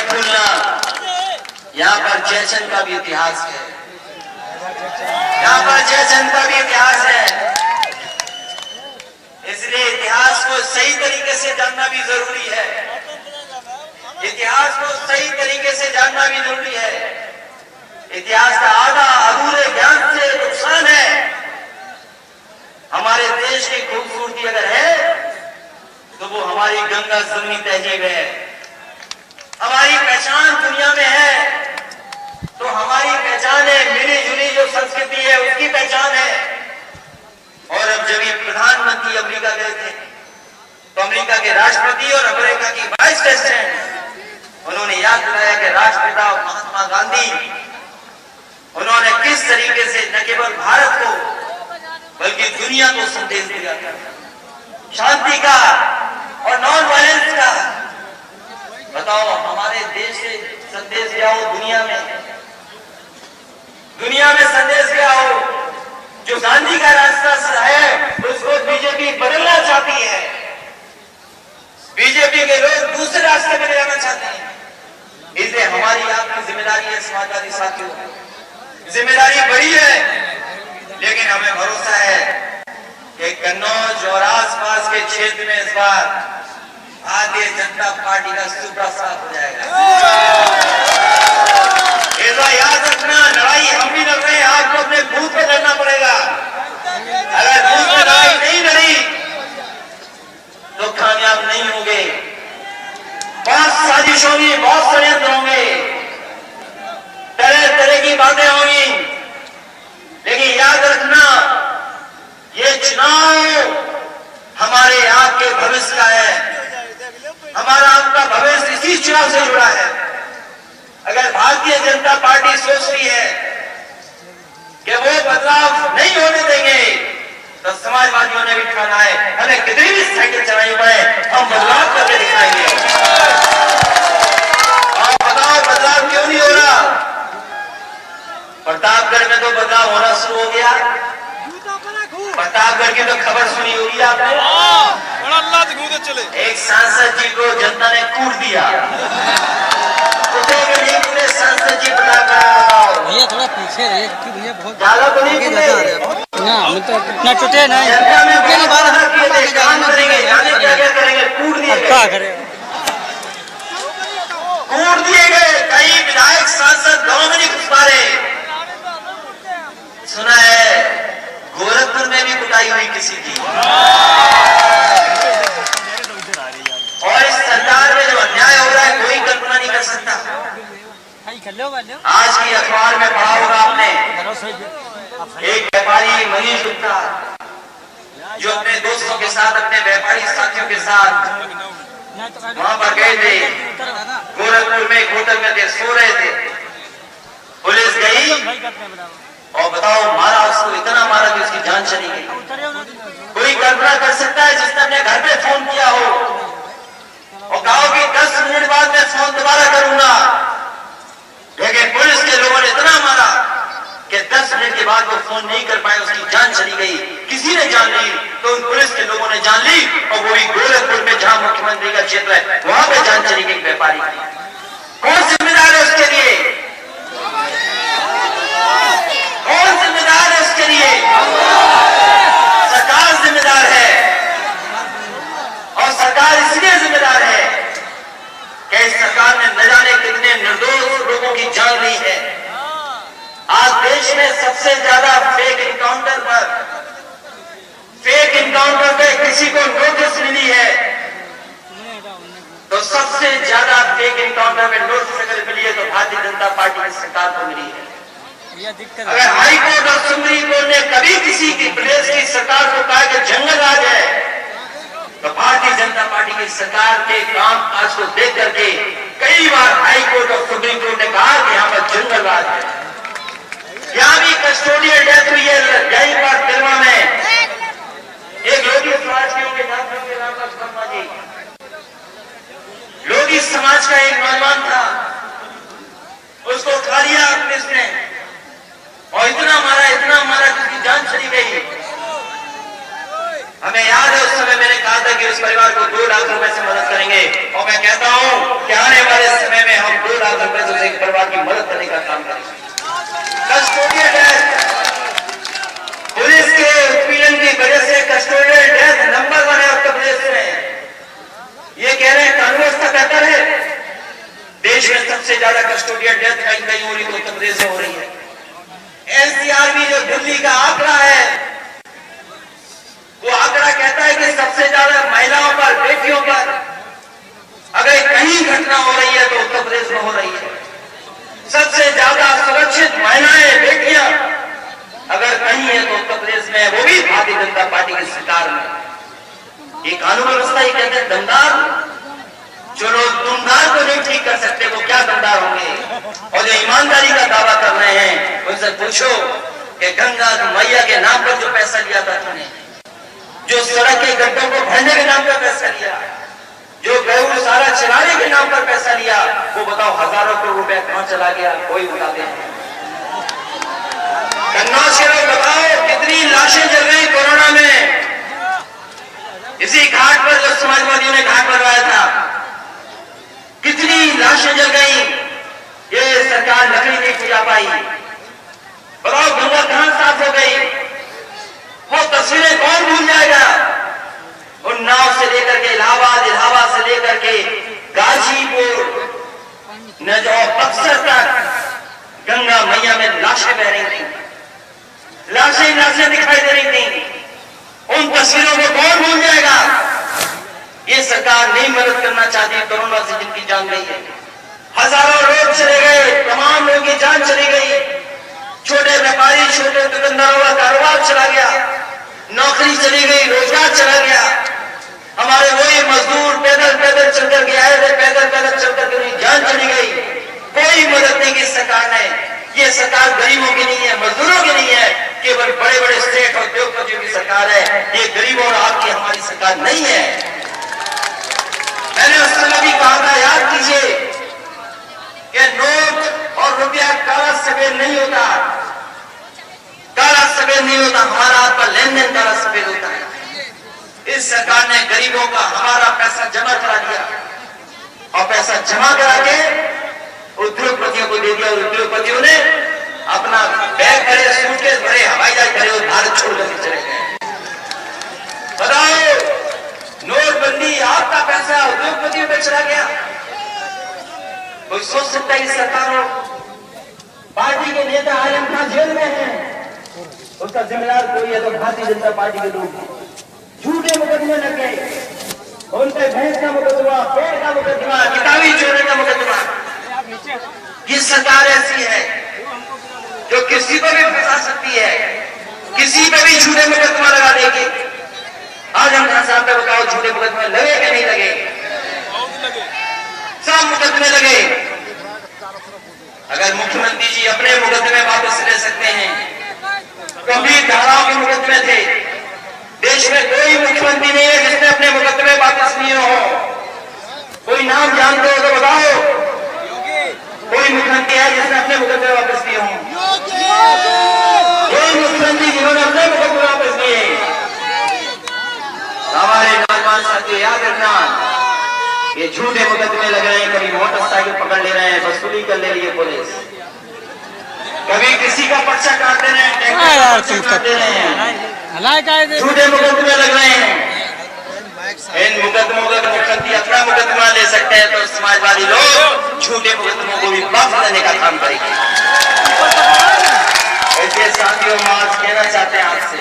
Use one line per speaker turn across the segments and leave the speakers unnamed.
भूलना, यहाँ पर जयचंद का भी इतिहास है, यहाँ पर जयचंद का भी इतिहास है। इसलिए इतिहास को सही तरीके से जानना भी जरूरी है, इतिहास को सही तरीके से जानना भी जरूरी है। इतिहास का आधा अधूरे ज्ञान से नुकसान है। हमारे देश की खूबसूरती अगर है तो वो हमारी गंगा जमुनी तहजीब है, हमारी पहचान दुनिया में है तो हमारी पहचान है, मिली जुली जो संस्कृति है उसकी पहचान है। और अब जब ये प्रधानमंत्री अमेरिका गए थे तो अमेरिका के राष्ट्रपति और अमेरिका की वाइस प्रेसिडेंट उन्होंने याद दिलाया कि राष्ट्रपिता महात्मा गांधी उन्होंने किस तरीके से न केवल भारत को बल्कि दुनिया को संदेश दिया था, शांति का और नॉन वायलेंस का। बताओ हमारे देश से संदेश क्या हो दुनिया में संदेश क्या हो? जो गांधी का रास्ता है उसको बीजेपी बदलना चाहती है, बीजेपी के लोग दूसरे रास्ते में ले जाना चाहते हैं। इसलिए हमारी आपकी जिम्मेदारी है समाजवादी साथियों, जिम्मेदारी बड़ी है, लेकिन हमें भरोसा है कि कन्नौज और आसपास के क्षेत्र में इस बार भारतीय जनता पार्टी का सुपड़ा साफ हो जाएगा। इस बार याद रखना, लड़ाई हम भी लड़ रहे हैं, आपको अपने बूथ पे लड़ना पड़ेगा। अगर बूथ में लड़ाई नहीं लड़ी तो कामयाब नहीं होंगे। बहुत साजिशों होंगी, बहुत षड्यंत्र होंगे, तरह तरह की बातें होंगी, लेकिन याद रखना ये चुनाव हमारे आपके भविष्य का है, हमारा आपका भविष्य इसी चुनाव से जुड़ा है। अगर भारतीय जनता पार्टी सोच रही है कि वो बदलाव नहीं होने देंगे तो समाजवादियों ने भी ठाना है, हमें कितनी भी साइकिल चलानी पड़े हम बदलाव करके दिखाएंगे। और बताओ बदलाव क्यों नहीं हो रहा? प्रतापगढ़ में तो बदलाव होना शुरू हो गया। प्रतापगढ़ की तो खबर सुनी होगी आपने, एक सांसद जी को जनता ने कूट दिया। पूरे सांसद जी प्रतापगढ़ भैया थोड़ा पीछे रहे कि भैया बहुत ज्यादा तो नहीं ना, हम तो इतना टूटे नहीं, जनता में क्या करेंगे, कूट दिए गए, क्या करें, कूट दिए गए। कई विधायक सांसद गांव में नहीं घुस पा रहे। सुना है गोरखपुर में भी कुटाई हुई किसी की। और इस सरकार में जो अन्याय हो रहा है कोई कल्पना नहीं कर सकता। आज की अखबार में पढ़ा होगा आपने, एक व्यापारी मनीष गुप्ता जो अपने दोस्तों के साथ, अपने व्यापारी साथियों के साथ वहां पर गए थे, गोरखपुर में एक होटल में थे, सो रहे थे। पुलिस गई और बताओ मारा, उसको इतना मारा कि उसकी जान चली गई। कोई कल्पना कर सकता है जिसने अपने घर पे फोन किया हो और कहा कि 10 मिनट बाद मैं फोन दोबारा करूंगा, लेकिन पुलिस के लोगों ने इतना मारा कि 10 मिनट के बाद वो फोन नहीं कर पाए, उसकी जान चली गई। किसी ने जान ली तो उन पुलिस के लोगों ने जान ली, और वो भी गोरखपुर में जहां मुख्यमंत्री का क्षेत्र है वहां पे जान चली गई व्यापारी। कौन जिम्मेदार है उसके लिए? कौन जिम्मेदार है उसके लिए? सरकार जिम्मेदार है। और सरकार इसलिए जिम्मेदार है कि इस सरकार ने न जाने कितने निर्दोष लोगों की जान ली है। आज देश में सबसे ज्यादा फेक इनकाउंटर पे किसी को नोटिस मिली है तो सबसे ज्यादा फेक इनकाउंटर में नोटिस अगर मिली है तो भारतीय जनता पार्टी की सरकार को मिली है। अगर हाईकोर्ट और सुप्रीम कोर्ट ने कभी किसी की प्रदेश की सरकार को कहा कि जंगल राज है तो भारतीय जनता पार्टी की सरकार के काम काज को देख करके कई बार हाईकोर्ट और सुप्रीम कोर्ट ने कहा कि यहाँ पर जंगल राज है। यहाँ भी कस्टोडियल डेथ हुई है, यहीं पर तिलवा में एक लोधी समाज के लोधी समाज का एक नौजवान था, उसको उठा लिया पुलिस ने और इतना मारा कि उसकी जान चली गई। हमें याद है उस समय मैंने कहा था कि उस परिवार को 2 लाख रुपए से मदद करेंगे, और मैं कहता हूं कि आने वाले समय में हम देश में सबसे ज्यादा कस्टोडियल डेथ कहीं कहीं हो रही तो उत्तर प्रदेश में हो रही है। एनसीआरबी जो दिल्ली का आंकड़ा है, वो आंकड़ा कहता है कि सबसे ज्यादा महिलाओं पर, बेटियों पर अगर कहीं घटना हो रही है तो उत्तर प्रदेश में हो रही है। सबसे ज्यादा सुरक्षित महिलाएं, बेटियां अगर कहीं है तो उत्तर प्रदेश में, वो भी भारतीय जनता पार्टी की सरकार में। ये कानून व्यवस्था ही कहते हैं दमदार। जो लोग दुमदार को नहीं ठीक कर सकते वो क्या दमदार होंगे। और जो ईमानदारी का दावा कर रहे हैं उनसे पूछो कि गंगा मैया के नाम पर जो पैसा लिया था तुमने, जो सड़क के गड्ढों को भरने के नाम पर पैसा लिया, जो गऊ सारा चलाने के नाम पर पैसा लिया, वो बताओ हजारों करोड़ रुपया कहां चला गया, कोई बताते हैं। कन्नौज के लोग बताओ कितनी लाशें जल गई कोरोना में। इसी घाट पर जो समाजवादियों ने घाट बनवाया था, कितनी लाशें जल गई। ये सरकार लकड़ी नहीं पूजा पाई। बताओ गंगा कहां साफ हो गई। वो तस्वीरें कौन भूल जाएगा। उन नाव से लेकर के इलाहाबाद, इलाहाबाद से लेकर के गाजीपुर न जो बक्सर तक गंगा मैया में लाशें बह रही थी, लाशें दिखाई दे रही थी। उन तस्वीरों को कौन भूल जाएगा। ये सरकार नहीं मदद करना चाहती। कोरोना से जिनकी जान गई है, हजारों लोग चले गए, तमाम लोगों की जान चली गई। छोटे व्यापारी, छोटे दुकानदारों का कारोबार चला गया, नौकरी चली गई, रोजगार चला गया। हमारे वही मजदूर पैदल चलकर के आए थे, पैदल चलकर के उनकी जान चली गई। कोई मदद नहीं की सरकार ने। ये सरकार गरीबों की नहीं है, मजदूरों की नहीं है, केवल बड़े बड़े स्टेट और उद्योगपतियों की सरकार है। ये गरीबों और आपकी हमारी सरकार नहीं है। मैंने उस समय भी कहा था, याद कीजिए कि नोट और रुपया काला सफेद नहीं होता, काला सफेद नहीं होता, हमारा आपका लेन देन काला सफेद होता है। इस सरकार ने गरीबों का हमारा पैसा जमा करा दिया और पैसा जमा करा के उद्योगपतियों को दे दिया। और उद्योगपतियों ने अपना बैग भरे, सूटकेस भरे, हवाई जहाज भरे और भारत छोड़कर चले गए। बताओ, नोटबंदी आपका पैसा उद्योगपतियों पे चला गया। कोई सोच सकता है इस सरकार और पार्टी के नेता आलम खान जेल में है, उसका जिम्मेदार कोई है तो भारतीय जनता पार्टी के लोग। झूठे मुकदमे लग गए, उन पे भैंस का मुकदमा, पेड़ का मुकदमा, किताबी चोरी का मुकदमा। ये सरकार ऐसी है जो किसी को भी फंसा सकती है, किसी पे भी झूठे मुकदमा लगा देगी। आजम खान साहब पे बताओ, झूठे मुकदमे लगे कि नहीं लगे? सब मुकदमे लगे। अगर मुख्यमंत्री जी अपने मुकदमे वापस ले सकते हैं, गंभीर धाराओं के मुकदमे थे, देश में कोई मुख्यमंत्री नहीं है जिसने अपने मुकदमे वापस लिए हो। कोई नाम जानते हो तो बताओ, कोई मुख्यमंत्री है जिसने अपने मुकदमे वापस लिए हों? कोई मुख्यमंत्री जिन्होंने अपने मुकदमे वापस लिए? हमारे नौजवान साथियों, याद रखना, ये झूठे मुकदमे लग रहे हैं। कभी मोटरसाइकिल पकड़ ले रहे हैं, वसूली कर ले रही है पुलिस, कभी किसी का पर्चा काट दे रहे हैं, टैक्स काट दे रहे हैं, झूठे मुकदमे लग रहे हैं। इन मुकदमों का मुख्यमंत्री अपना मुकदमा ले सकते हैं तो समाजवादी लोग झूठे मुकदमों को भी वापस लेने का काम करेंगे। ऐसे साथियों, आज कहना चाहते हैं आपसे,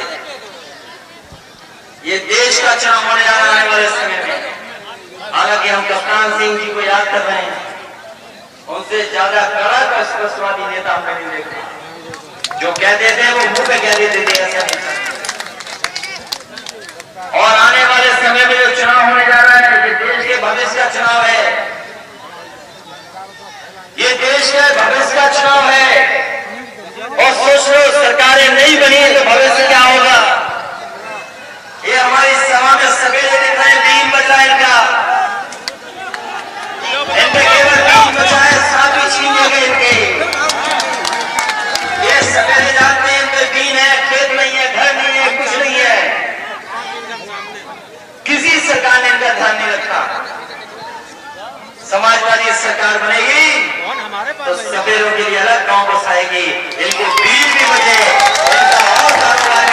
ये देश का चुनाव होने जा रहा है आने वाले समय में। हालांकि हम कप्तान सिंह जी को याद कर रहे हैं, उनसे ज्यादा कड़क और स्पष्टवादी नेता हमने नहीं देखा। जो कहते थे वो मुंह पे कह देते थे, ऐसा नहीं। और आने वाले समय में जो चुनाव होने जा रहा है, ये देश के भविष्य का चुनाव है। ये देश के भविष्य का चुनाव है। और सोच लो, सरकारें नहीं बनी तो भविष्य क्या होगा। ये हमारी सभा में सवेरे दिख रहे हैं, 3 बज रहा है इनका, इनके केवल 3 बचा है, 7 भी छीन लिए गए इनके। ये सवेरे जाते हैं, इनके दिन है, खेत नहीं है, घर नहीं है, कुछ नहीं है। किसी सरकार ने इनका ध्यान नहीं रखा। समाजवादी सरकार बनेगी तो सवेरों के लिए अलग गांव बसाएगी, इनको बीज भी बचे, इनका और कारोबार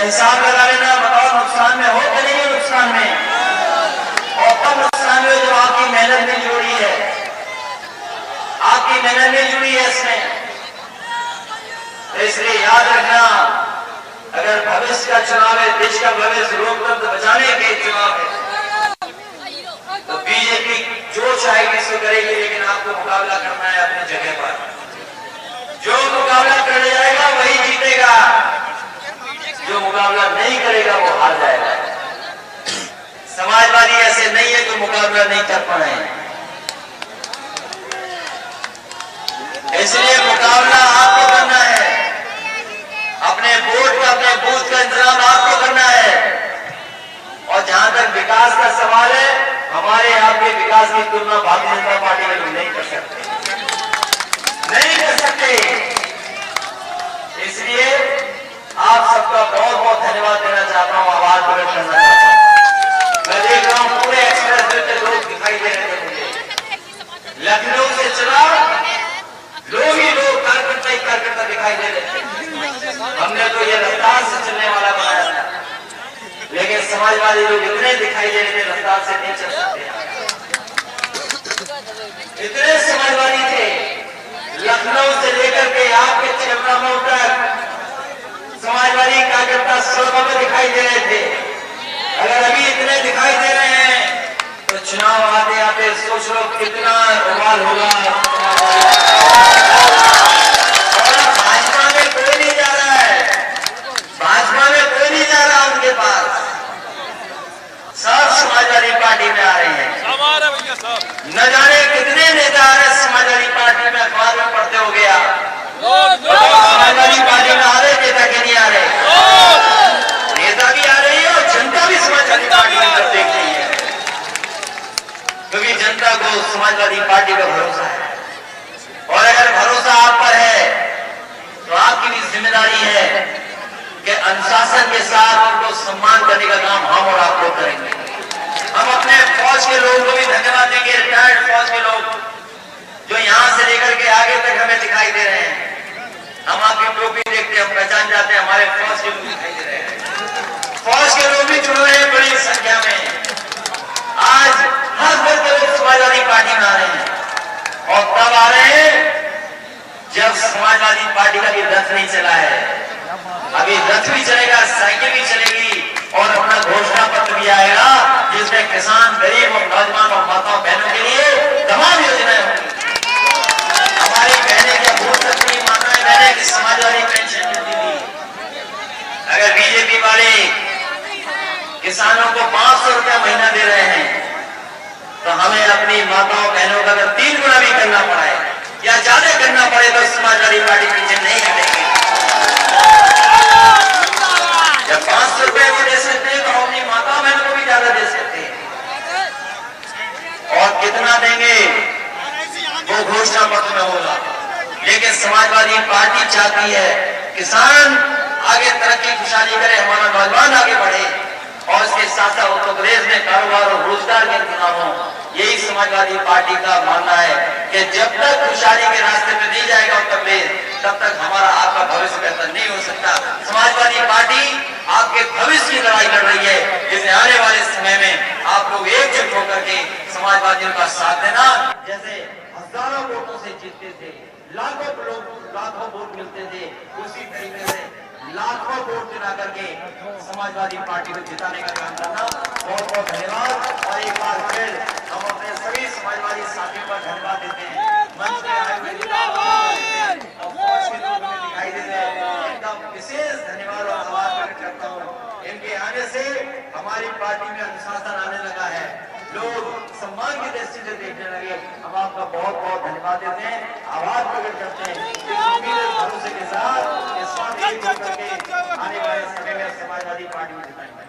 हिसाब लगा लेना, बताओ नुकसान में हो कि नहीं नुकसान में। और तब नुकसान में जो आपकी मेहनत नहीं जुड़ी है, आपकी मेहनत नहीं जुड़ी है इसमें। तो इसलिए याद रखना, अगर भविष्य का चुनाव है, देश का भविष्य लोकतंत्र बचाने के चुनाव है, तो बीजेपी जो चाहेगी सो करेगी, लेकिन आपको मुकाबला करना है अपनी जगह पर। जो मुकाबला कर जाएगा वही जीतेगा, जो मुकाबला नहीं करेगा वो हार जाएगा। समाजवादी ऐसे नहीं है जो मुकाबला नहीं कर पाए, इसलिए मुकाबला आपको करना है। अपने वोट का, अपने बूथ का इंतजाम आपको करना है। और जहां तक विकास का सवाल है, हमारे आपके विकास की तुलना भारतीय जनता पार्टी में भी नहीं कर सकते, नहीं कर सकते। इसलिए आप सबका बहुत बहुत धन्यवाद देना चाहता हूं, आवाज प्रकट करना चाहता हूं। मैं देख रहा हूं पूरे एक्सप्रेस वे पे लोग दिखाई दे रहे थे मुझे। लखनऊ से चला, लोग ही लोग, कार्यकर्ता ही कार्यकर्ता दिखाई दे रहे थे। हमने तो ये रफ्तार से चलने वाला बनाया था, लेकिन समाजवादी लोग इतने दिखाई दे रहे थे, रफ्तार से नहीं चल सकते। इतने समाजवादी थे, लखनऊ से लेकर के आपके छिबरामऊ तक समाजवादी कार्यकर्ता सड़कों में दिखाई दे रहे थे। अगर अभी इतने दिखाई दे रहे हैं, तो चुनाव आते आते सोच लो कितना रुमाल होगा। भाजपा में कोई नहीं जा रहा है, भाजपा में कोई नहीं जा रहा उनके पास, सब समाजवादी पार्टी में आ रहे हैं। न जाने कितने नेता आ रहे समाजवादी पार्टी में, अखबार में पढ़ते हो गया। समाजवादी पार्टी में आ रहे नेता के नहीं आ रहे, नेता भी आ रही है और जनता भी समाजवादी पार्टी में कर देख रही है, क्योंकि जनता को समाजवादी पार्टी पर भरोसा है। और अगर भरोसा आप पर है तो आपकी भी जिम्मेदारी है कि अनुशासन के साथ उनको सम्मान करने का काम हम और आप लोग करेंगे। हम अपने फौज के लोगों को भी धन्यवाद देंगे, रिटायर्ड फौज के लोग जो यहां से लेकर के आगे तक हमें दिखाई दे रहे हैं। हम आपकी टोपी देखते हैं, हम पहचान जाते हैं, हमारे फौज के लोग दिखाई दे रहे हैं। फौज के लोग भी जुड़ रहे हैं बड़ी संख्या में। आज हर वर्ग के लोग समाजवादी पार्टी में आ रहे हैं, और तब आ रहे हैं जब समाजवादी पार्टी का भी रथ नहीं चला है। अभी रथ भी चलेगा, साइकिल भी चलेगी, और अपना घोषणा पत्र भी आएगा, जिसमें किसान, गरीब और नौजवान और माताओं बहनों के लिए तमाम योजनाएं होंगी। हमारी बहनें क्या भूल सकती, माताएं बहनें की समाजवादी पेंशन मिलती थी। अगर बीजेपी वाले किसानों को 500 रुपया महीना दे रहे हैं, तो हमें अपनी माताओं बहनों का अगर 3 गुना भी करना पड़े या ज्यादा करना पड़े, तो समाजवादी पार्टी पीछे नहीं हटेगी। जब 500 रुपए को दे सकते हैं, तो अपनी माताओं बहनों को भी ज्यादा दे सकते हैं। और कितना देंगे वो घोषणा पत्र में होगा, लेकिन समाजवादी पार्टी चाहती है किसान आगे तरक्की खुशहाली करे, हमारा नौजवान आगे बढ़े, और इसके साथ साथ उत्तर प्रदेश में कारोबार और रोजगार के इंतजाम हो। यही समाजवादी पार्टी का मानना है कि जब तक खुशहाली के रास्ते पे नहीं जाएगा उत्तर प्रदेश, तब तक हमारा आपका भविष्य बेहतर नहीं हो सकता। समाजवादी पार्टी आपके भविष्य की लड़ाई लड़ रही है, जिसे आने वाले समय में आप लोग एकजुट होकर के समाजवादियों का साथ देना। जैसे हजारों वोटों से जीतते थे, लाखों वोट मिलते थे, उसी तरीके से लाखों वोट दिला करके समाजवादी पार्टी को जिताने का काम करना। बहुत बहुत धन्यवाद। और एक बार फिर हम अपने सभी समाजवादी साथियों का धन्यवाद देते हैं। मंच में आए हुए और फौज के लोग हमें दिखाई देते हैं, इनका विशेष धन्यवाद और आभार प्रकट करता हूँ। इनके आने से हमारी पार्टी में अनुशासन आने लगा है, लोग सम्मान की दृष्टि से देखने लगे। हम आपका बहुत बहुत धन्यवाद देते हैं, आभार प्रकट करते हैं। भरोसे के साथ इस बात आने वाले समय में समाजवादी पार्टी में जिताएंगे।